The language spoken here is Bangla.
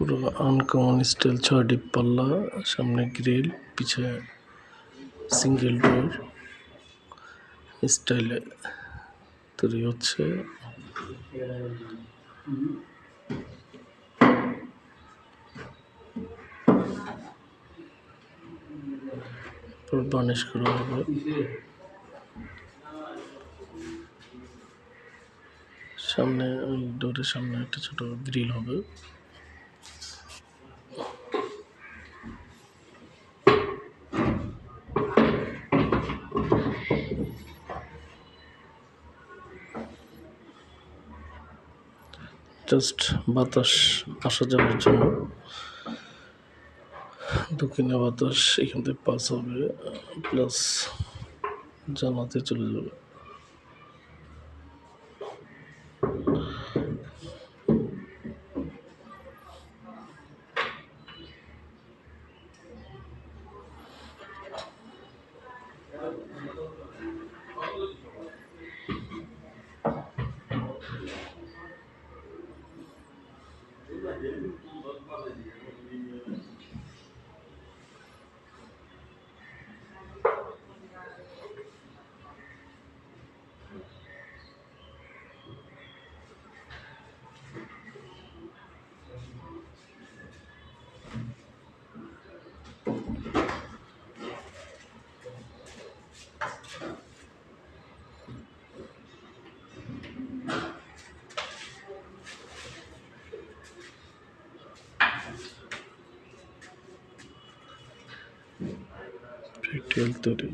পুরো আনকমন স্টাইল, 6 ডিপ পাল্লা, সামনে গ্রিল, পিছে সিঙ্গেল ডোর স্টাইলে তৈরি হচ্ছে। বার্নিশ করা হবে। সামনে ওই ডোরের সামনে একটা ছোট গ্রিল হবে। জাস্ট বাতাস আসা যাওয়ার জন্য, দক্ষিণে বাতাস এখান থেকে পাস হবে, প্লাস জানাতে চলে যাবে। রিটেল তৈরি।